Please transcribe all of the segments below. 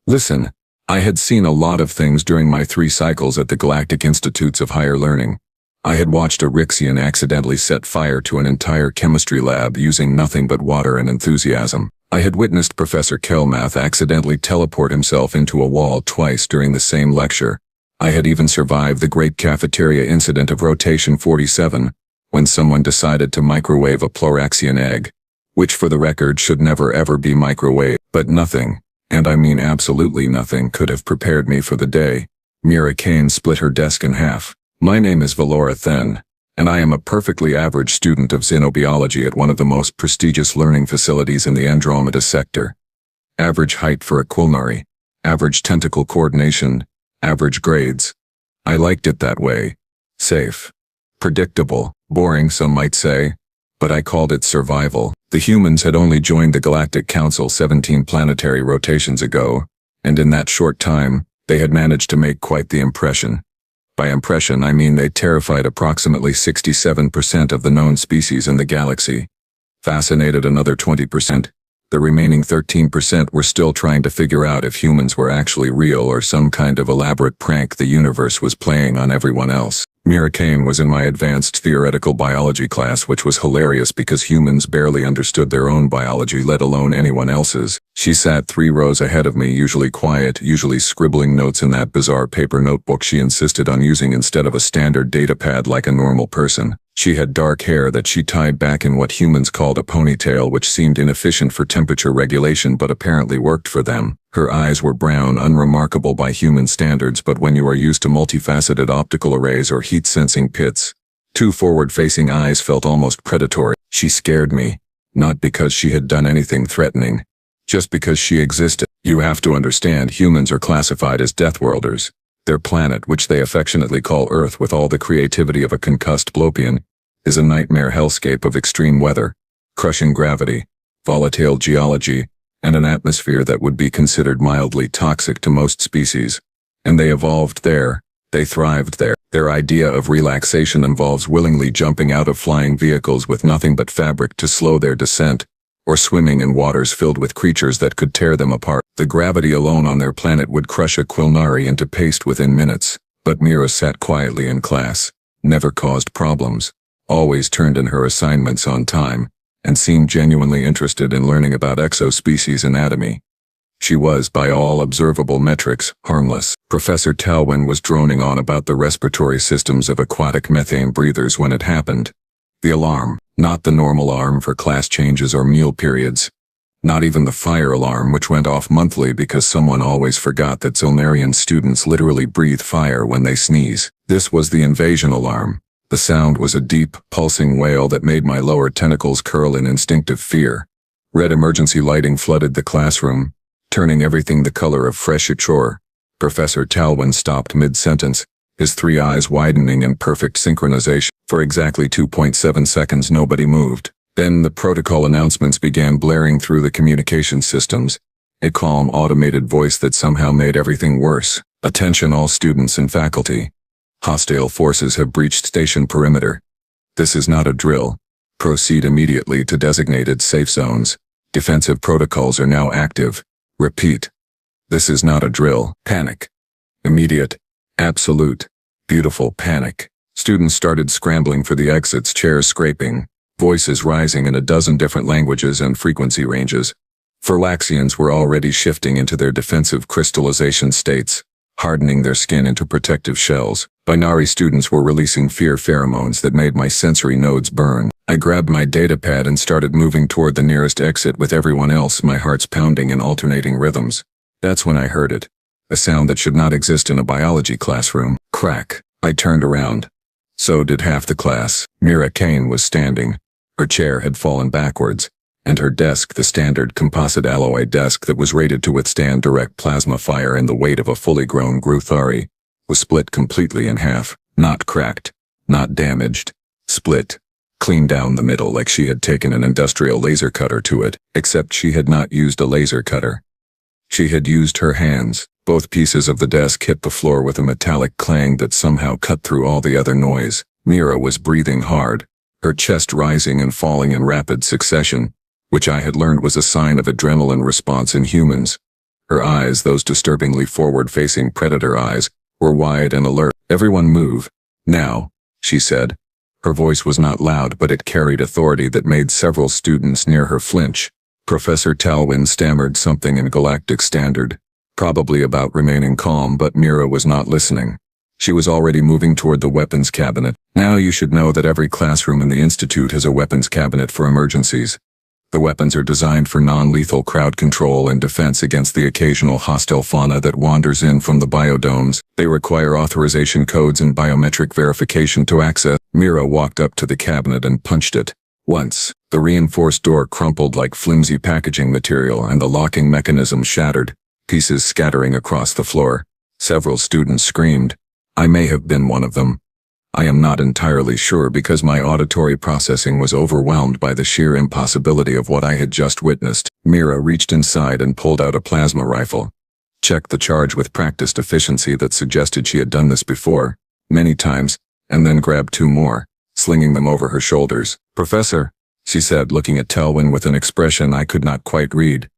Listen, I had seen a lot of things during my 3 cycles at the Galactic Institutes of Higher Learning. I had watched a Rixian accidentally set fire to an entire chemistry lab using nothing but water and enthusiasm. I had witnessed Professor Kelmath accidentally teleport himself into a wall twice during the same lecture. I had even survived the great cafeteria incident of Rotation 47, when someone decided to microwave a Pluraxian egg, which for the record should never ever be microwaved, but nothing, and I mean absolutely nothing, could have prepared me for the day. Mira Kaine split her desk in half. My name is Velora Then, and I am a perfectly average student of xenobiology at one of the most prestigious learning facilities in the Andromeda sector. Average height for a Quilnari, average tentacle coordination, average grades. I liked it that way. Safe. Predictable. Boring, some might say. But I called it survival. The humans had only joined the Galactic Council 17 planetary rotations ago, and in that short time, they had managed to make quite the impression. By impression, I mean they terrified approximately 67% of the known species in the galaxy. Fascinated another 20%. The remaining 13% were still trying to figure out if humans were actually real or some kind of elaborate prank the universe was playing on everyone else. Mira Kaine was in my advanced theoretical biology class, which was hilarious because humans barely understood their own biology, let alone anyone else's. She sat 3 rows ahead of me, usually quiet, usually scribbling notes in that bizarre paper notebook she insisted on using instead of a standard datapad like a normal person. She had dark hair that she tied back in what humans called a ponytail, which seemed inefficient for temperature regulation but apparently worked for them. Her eyes were brown, unremarkable by human standards, but when you are used to multifaceted optical arrays or heat-sensing pits, 2 forward-facing eyes felt almost predatory. She scared me, not because she had done anything threatening, just because she existed. You have to understand, humans are classified as Deathworlders. Their planet, which they affectionately call Earth with all the creativity of a concussed Blopian, is a nightmare hellscape of extreme weather, crushing gravity, volatile geology, and an atmosphere that would be considered mildly toxic to most species. And they evolved there, they thrived there. Their idea of relaxation involves willingly jumping out of flying vehicles with nothing but fabric to slow their descent, or swimming in waters filled with creatures that could tear them apart. The gravity alone on their planet would crush a Quilnari into paste within minutes. But Mira sat quietly in class, never caused problems, always turned in her assignments on time, and seemed genuinely interested in learning about exospecies anatomy. She was, by all observable metrics, harmless. Professor Talwyn was droning on about the respiratory systems of aquatic methane breathers when it happened. The alarm, not the normal alarm for class changes or meal periods. Not even the fire alarm, which went off monthly because someone always forgot that Zolnarian students literally breathe fire when they sneeze. This was the invasion alarm. The sound was a deep, pulsing wail that made my lower tentacles curl in instinctive fear. Red emergency lighting flooded the classroom, turning everything the color of fresh ichor. Professor Talwyn stopped mid-sentence, his 3 eyes widening in perfect synchronization. For exactly 2.7 seconds nobody moved. Then the protocol announcements began blaring through the communication systems, a calm automated voice that somehow made everything worse. Attention all students and faculty. Hostile forces have breached station perimeter. This is not a drill. Proceed immediately to designated safe zones. Defensive protocols are now active. Repeat. This is not a drill. Panic. Immediate. Absolute. Beautiful panic. Students started scrambling for the exits, chairs scraping, voices rising in a dozen different languages and frequency ranges. Phylaxians were already shifting into their defensive crystallization states, hardening their skin into protective shells. Binary students were releasing fear pheromones that made my sensory nodes burn. I grabbed my datapad and started moving toward the nearest exit with everyone else, my heart's pounding in alternating rhythms. That's when I heard it. A sound that should not exist in a biology classroom. Crack. I turned around. So did half the class. Mira Kaine was standing. Her chair had fallen backwards, and her desk, the standard composite alloy desk that was rated to withstand direct plasma fire and the weight of a fully grown Gruthari, was split completely in half. Not cracked, not damaged. Split. Clean down the middle like she had taken an industrial laser cutter to it, except she had not used a laser cutter. She had used her hands. Both pieces of the desk hit the floor with a metallic clang that somehow cut through all the other noise. Mira was breathing hard, her chest rising and falling in rapid succession, which I had learned was a sign of adrenaline response in humans. Her eyes, those disturbingly forward-facing predator eyes, were wide and alert. "Everyone move. Now," she said. Her voice was not loud, but it carried authority that made several students near her flinch. Professor Talwyn stammered something in Galactic Standard, probably about remaining calm, but Mira was not listening. She was already moving toward the weapons cabinet. "Now you should know that every classroom in the Institute has a weapons cabinet for emergencies. The weapons are designed for non-lethal crowd control and defense against the occasional hostile fauna that wanders in from the biodomes. They require authorization codes and biometric verification to access." Mira walked up to the cabinet and punched it. Once, the reinforced door crumpled like flimsy packaging material and the locking mechanism shattered, pieces scattering across the floor. Several students screamed. I may have been one of them. I am not entirely sure because my auditory processing was overwhelmed by the sheer impossibility of what I had just witnessed. Mira reached inside and pulled out a plasma rifle. Checked the charge with practiced efficiency that suggested she had done this before, many times, and then grabbed two more, slinging them over her shoulders. "Professor," she said, looking at Talwyn with an expression I could not quite read.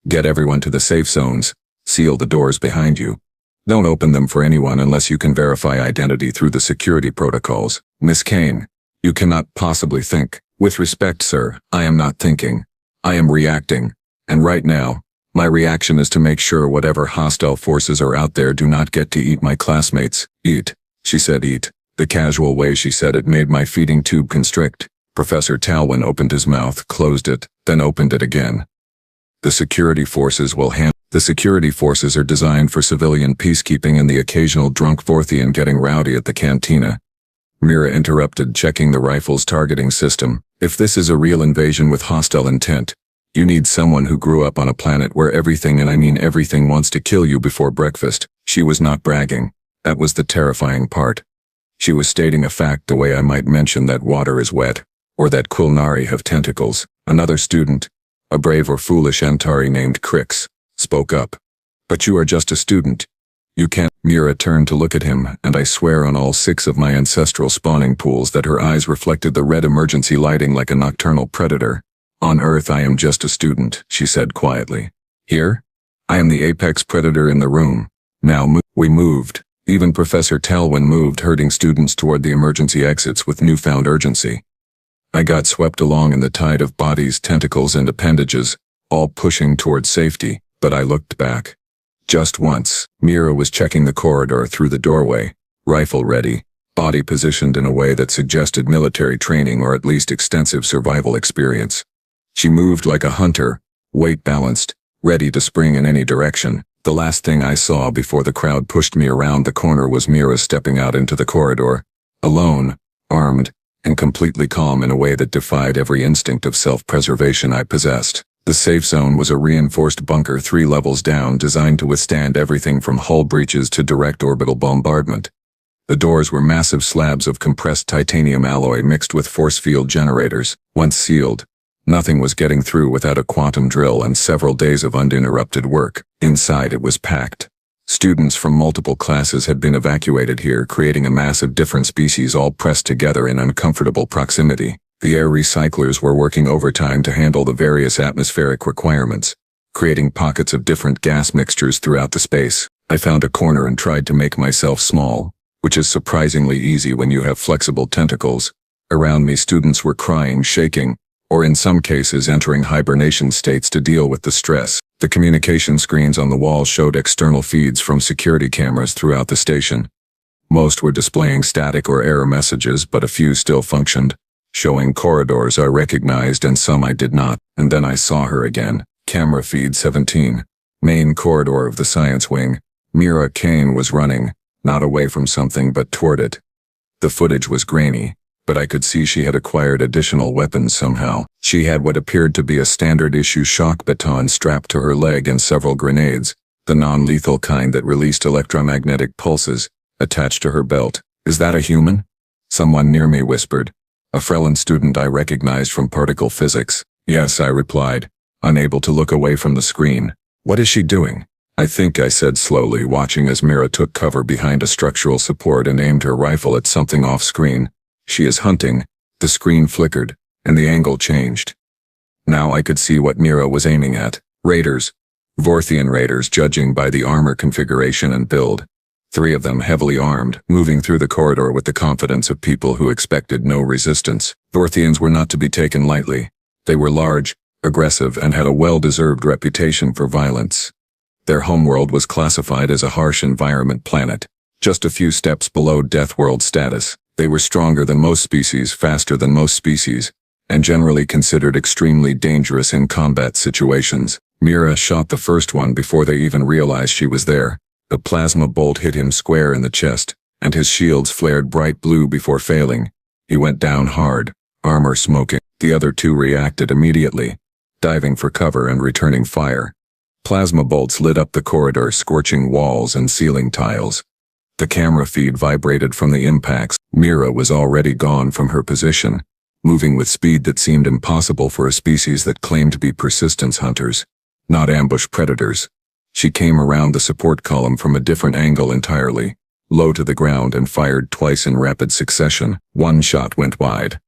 "Get everyone to the safe zones. Seal the doors behind you. Don't open them for anyone unless you can verify identity through the security protocols. Miss Kaine, you cannot possibly think." "With respect, sir, I am not thinking. I am reacting. And right now, my reaction is to make sure whatever hostile forces are out there do not get to eat my classmates." "Eat," she said. "Eat." The casual way she said it made my feeding tube constrict. Professor Talwyn opened his mouth, closed it, then opened it again. The security forces are designed for civilian peacekeeping and the occasional drunk Vorthian getting rowdy at the cantina. Mira interrupted, checking the rifle's targeting system. "If this is a real invasion with hostile intent, you need someone who grew up on a planet where everything, and I mean everything, wants to kill you before breakfast." She was not bragging. That was the terrifying part. She was stating a fact the way I might mention that water is wet, or that Quilnari have tentacles. Another student, a brave or foolish Antari named Crix, spoke up. "But you are just a student. You can't." Mira turned to look at him, and I swear on all 6 of my ancestral spawning pools that her eyes reflected the red emergency lighting like a nocturnal predator. "On Earth I am just a student," she said quietly. "Here? I am the apex predator in the room. Now we moved. Even Professor Talwyn moved, herding students toward the emergency exits with newfound urgency. I got swept along in the tide of bodies, tentacles, and appendages, all pushing toward safety, but I looked back. Just once. Mira was checking the corridor through the doorway, rifle ready, body positioned in a way that suggested military training or at least extensive survival experience. She moved like a hunter, weight balanced, ready to spring in any direction. The last thing I saw before the crowd pushed me around the corner was Mira stepping out into the corridor, alone, armed, and completely calm in a way that defied every instinct of self-preservation I possessed. The safe zone was a reinforced bunker 3 levels down, designed to withstand everything from hull breaches to direct orbital bombardment. The doors were massive slabs of compressed titanium alloy mixed with force field generators. Once sealed, nothing was getting through without a quantum drill and several days of uninterrupted work. Inside it was packed. Students from multiple classes had been evacuated here, creating a mass of different species all pressed together in uncomfortable proximity. The air recyclers were working overtime to handle the various atmospheric requirements, creating pockets of different gas mixtures throughout the space. I found a corner and tried to make myself small, which is surprisingly easy when you have flexible tentacles. Around me students were crying, shaking, or in some cases entering hibernation states to deal with the stress. The communication screens on the wall showed external feeds from security cameras throughout the station. Most were displaying static or error messages, but a few still functioned, showing corridors I recognized and some I did not. And then I saw her again. Camera feed 17. Main corridor of the science wing. Mira Kaine was running, not away from something but toward it. The footage was grainy, but I could see she had acquired additional weapons somehow. She had what appeared to be a standard-issue shock baton strapped to her leg and several grenades, the non-lethal kind that released electromagnetic pulses, attached to her belt. "Is that a human?" someone near me whispered. A Freelan student I recognized from particle physics. "Yes," I replied, unable to look away from the screen. "What is she doing?" "I think," I said slowly, watching as Mira took cover behind a structural support and aimed her rifle at something off-screen. "She is hunting." The screen flickered, and the angle changed. Now I could see what Mira was aiming at. Raiders. Vorthian raiders, judging by the armor configuration and build. 3 of them heavily armed, moving through the corridor with the confidence of people who expected no resistance. Vorthians were not to be taken lightly. They were large, aggressive, and had a well-deserved reputation for violence. Their homeworld was classified as a harsh environment planet, just a few steps below Deathworld status. They were stronger than most species, faster than most species, and generally considered extremely dangerous in combat situations. Mira shot the first one before they even realized she was there. The plasma bolt hit him square in the chest, and his shields flared bright blue before failing. He went down hard, armor smoking. The other 2 reacted immediately, diving for cover and returning fire. Plasma bolts lit up the corridor, scorching walls and ceiling tiles. The camera feed vibrated from the impacts. Mira was already gone from her position, moving with speed that seemed impossible for a species that claimed to be persistence hunters, not ambush predators. She came around the support column from a different angle entirely, low to the ground, and fired twice in rapid succession. 1 shot went wide.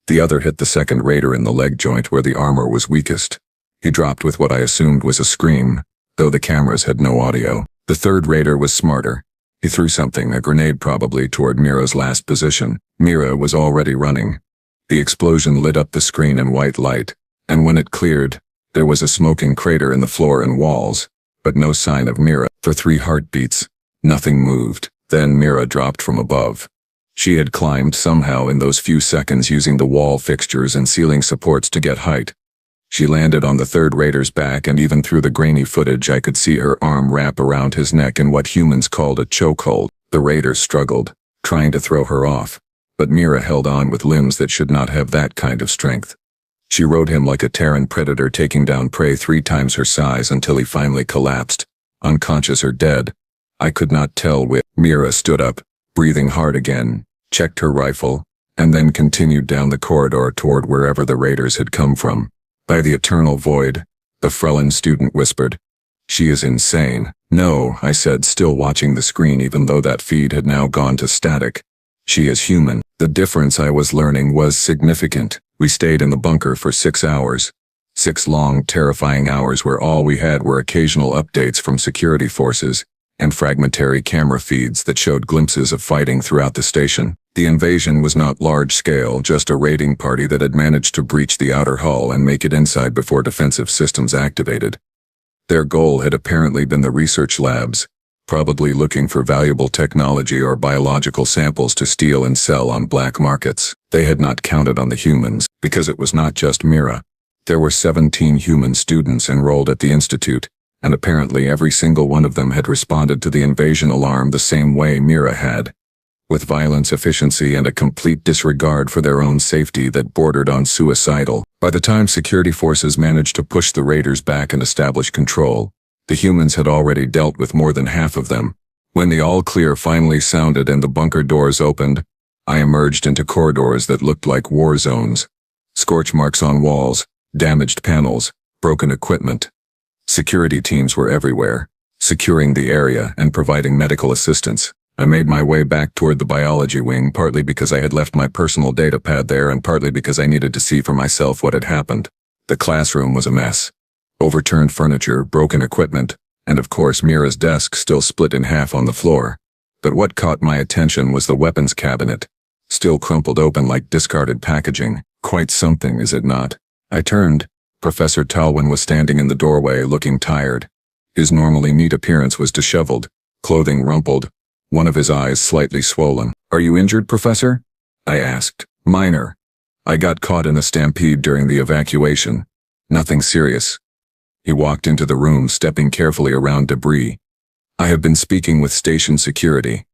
The other hit the second raider in the leg joint where the armor was weakest. He dropped with what I assumed was a scream, though the cameras had no audio. The third raider was smarter. He threw something, a grenade probably, toward Mira's last position. Mira was already running. The explosion lit up the screen in white light, and when it cleared, there was a smoking crater in the floor and walls, but no sign of Mira. For 3 heartbeats, nothing moved. Then Mira dropped from above. She had climbed somehow in those few seconds using the wall fixtures and ceiling supports to get height. She landed on the third raider's back, and even through the grainy footage I could see her arm wrap around his neck in what humans called a chokehold. The raider struggled, trying to throw her off, but Mira held on with limbs that should not have that kind of strength. She rode him like a Terran predator, taking down prey 3 times her size until he finally collapsed, unconscious or dead. I could not tell which. Mira stood up, breathing hard again, checked her rifle, and then continued down the corridor toward wherever the raiders had come from. By the eternal void, the Fremen student whispered. She is insane. No, I said, still watching the screen even though that feed had now gone to static. She is human. The difference I was learning was significant. We stayed in the bunker for 6 hours. 6 long, terrifying hours where all we had were occasional updates from security forces and fragmentary camera feeds that showed glimpses of fighting throughout the station. The invasion was not large-scale, just a raiding party that had managed to breach the outer hull and make it inside before defensive systems activated. Their goal had apparently been the research labs, probably looking for valuable technology or biological samples to steal and sell on black markets. They had not counted on the humans, because it was not just Mira. There were 17 human students enrolled at the Institute, and apparently every single one of them had responded to the invasion alarm the same way Mira had, with violence, efficiency, and a complete disregard for their own safety that bordered on suicidal. By the time security forces managed to push the raiders back and establish control, the humans had already dealt with more than half of them. When the all-clear finally sounded and the bunker doors opened, I emerged into corridors that looked like war zones. Scorch marks on walls, damaged panels, broken equipment. Security teams were everywhere, securing the area and providing medical assistance. I made my way back toward the biology wing, partly because I had left my personal data pad there and partly because I needed to see for myself what had happened. The classroom was a mess. Overturned furniture, broken equipment, and of course Mira's desk still split in half on the floor. But what caught my attention was the weapons cabinet, still crumpled open like discarded packaging. Quite something, is it not? I turned. Professor Talwin was standing in the doorway, looking tired. His normally neat appearance was disheveled, clothing rumpled, one of his eyes slightly swollen. "Are you injured, Professor?" I asked. "Minor. I got caught in a stampede during the evacuation. Nothing serious." He walked into the room, stepping carefully around debris. "I have been speaking with station security.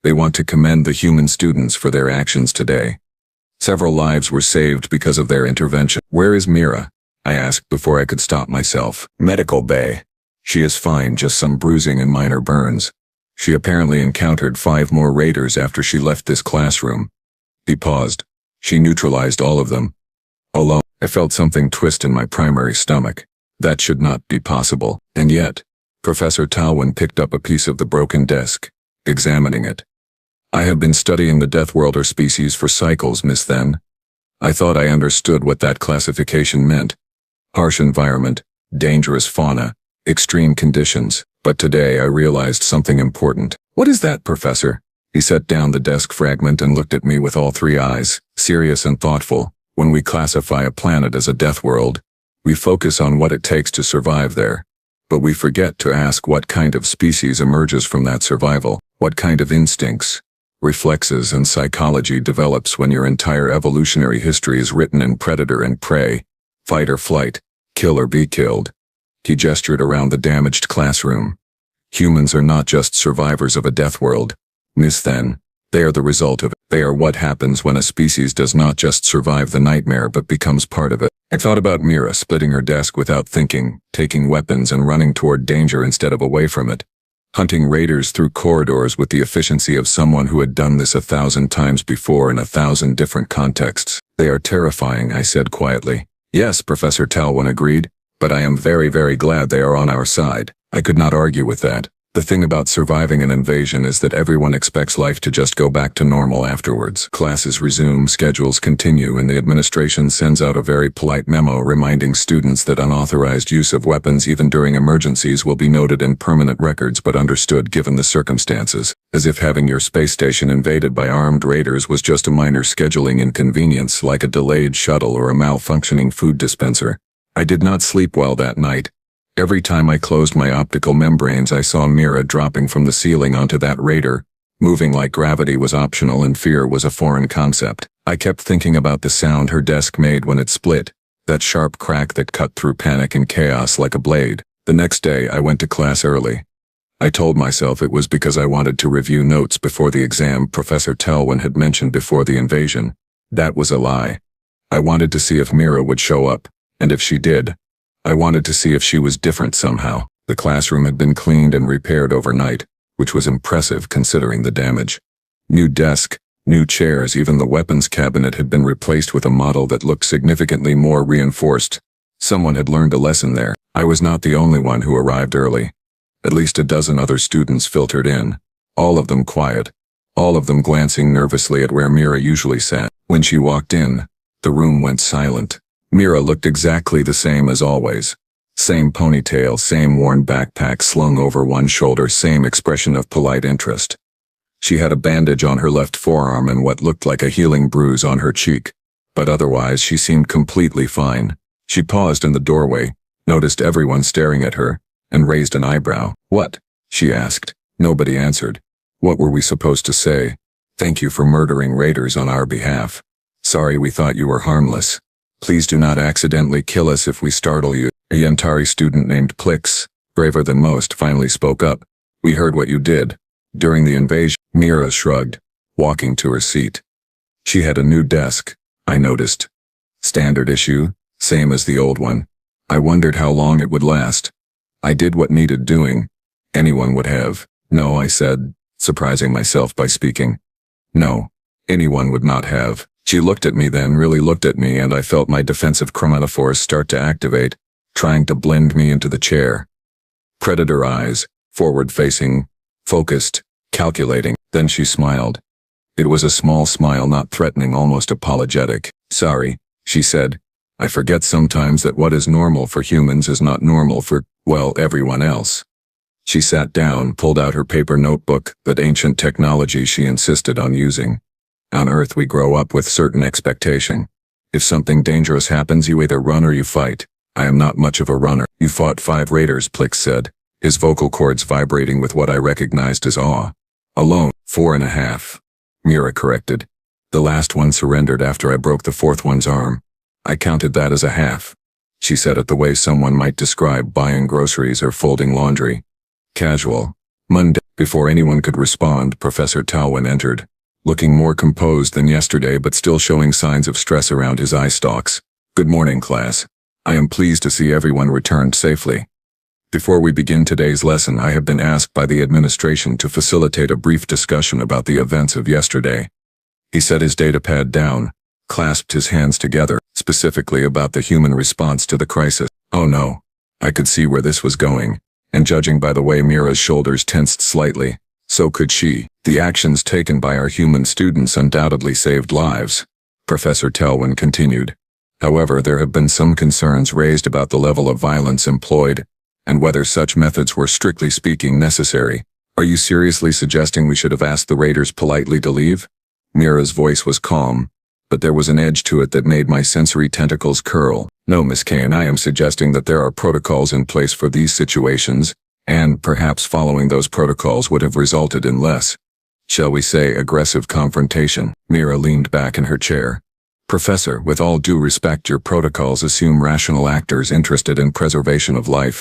They want to commend the human students for their actions today. Several lives were saved because of their intervention." "Where is Mira?" I asked before I could stop myself. "Medical bay. She is fine, just some bruising and minor burns. She apparently encountered 5 more raiders after she left this classroom." He paused. "She neutralized all of them. Alone." I felt something twist in my primary stomach. That should not be possible. And yet, Professor Talwin picked up a piece of the broken desk, examining it. "I have been studying the Deathworlder species for cycles, Miss Then. I thought I understood what that classification meant. Harsh environment, dangerous fauna, extreme conditions. But today I realized something important. What is that, Professor? He set down the desk fragment and looked at me with all three eyes, serious and thoughtful. When we classify a planet as a death world, we focus on what it takes to survive there. But we forget to ask what kind of species emerges from that survival, what kind of instincts, reflexes and psychology develops when your entire evolutionary history is written in predator and prey, fight or flight, kill or be killed. He gestured around the damaged classroom. Humans are not just survivors of a death world. Miss Then, they are the result of it. They are what happens when a species does not just survive the nightmare but becomes part of it. I thought about Mira splitting her desk without thinking, taking weapons and running toward danger instead of away from it. Hunting raiders through corridors with the efficiency of someone who had done this 1,000 times before in 1,000 different contexts. They are terrifying, I said quietly. Yes, Professor Talwin agreed, but I am very, very glad they are on our side. I could not argue with that. The thing about surviving an invasion is that everyone expects life to just go back to normal afterwards. Classes resume, schedules continue, and the administration sends out a very polite memo reminding students that unauthorized use of weapons even during emergencies will be noted in permanent records but understood given the circumstances, as if having your space station invaded by armed raiders was just a minor scheduling inconvenience like a delayed shuttle or a malfunctioning food dispenser. I did not sleep well that night. Every time I closed my optical membranes I saw Mira dropping from the ceiling onto that raider, moving like gravity was optional and fear was a foreign concept. I kept thinking about the sound her desk made when it split, that sharp crack that cut through panic and chaos like a blade. The next day I went to class early. I told myself it was because I wanted to review notes before the exam Professor Talwin had mentioned before the invasion. That was a lie. I wanted to see if Mira would show up, and if she did, I wanted to see if she was different somehow. The classroom had been cleaned and repaired overnight, which was impressive considering the damage. New desk, new chairs, even the weapons cabinet had been replaced with a model that looked significantly more reinforced. Someone had learned a lesson there. I was not the only one who arrived early. At least a dozen other students filtered in, all of them quiet, all of them glancing nervously at where Mira usually sat. When she walked in, the room went silent. Mira looked exactly the same as always. Same ponytail, same worn backpack slung over one shoulder, same expression of polite interest. She had a bandage on her left forearm and what looked like a healing bruise on her cheek, but otherwise she seemed completely fine. She paused in the doorway, noticed everyone staring at her, and raised an eyebrow. What? She asked. Nobody answered. What were we supposed to say? Thank you for murdering raiders on our behalf. Sorry, we thought you were harmless. Please do not accidentally kill us if we startle you. A Yantari student named Plix, braver than most, finally spoke up. We heard what you did. During the invasion, Mira shrugged, walking to her seat. She had a new desk, I noticed. Standard issue, same as the old one. I wondered how long it would last. I did what needed doing. Anyone would have. No, I said, surprising myself by speaking. No, anyone would not have. She looked at me then, really looked at me, and I felt my defensive chromatophores start to activate, trying to blend me into the chair. Predator eyes, forward-facing, focused, calculating. Then she smiled. It was a small smile, not threatening, almost apologetic. Sorry, she said. I forget sometimes that what is normal for humans is not normal for, well, everyone else. She sat down, pulled out her paper notebook, that ancient technology she insisted on using. On Earth we grow up with certain expectation. If something dangerous happens, you either run or you fight. I am not much of a runner. You fought 5 raiders, Plix said, his vocal cords vibrating with what I recognized as awe. Alone, 4.5. Mira corrected. The last one surrendered after I broke the 4th one's arm. I counted that as a half. She said it the way someone might describe buying groceries or folding laundry. Casual. Mundane. Before anyone could respond, Professor Talwin entered, looking more composed than yesterday but still showing signs of stress around his eye stalks. Good morning, class. I am pleased to see everyone returned safely. Before we begin today's lesson, I have been asked by the administration to facilitate a brief discussion about the events of yesterday. He set his datapad down, clasped his hands together, specifically about the human response to the crisis. Oh no. I could see where this was going, and judging by the way Mira's shoulders tensed slightly, so could she. The actions taken by our human students undoubtedly saved lives, Professor Talwin continued. However, there have been some concerns raised about the level of violence employed, and whether such methods were strictly speaking necessary. Are you seriously suggesting we should have asked the raiders politely to leave? Mira's voice was calm, but there was an edge to it that made my sensory tentacles curl. No, Miss Kaine, I am suggesting that there are protocols in place for these situations, and perhaps following those protocols would have resulted in less, shall we say, aggressive confrontation. Mira leaned back in her chair. Professor, with all due respect, your protocols assume rational actors interested in preservation of life.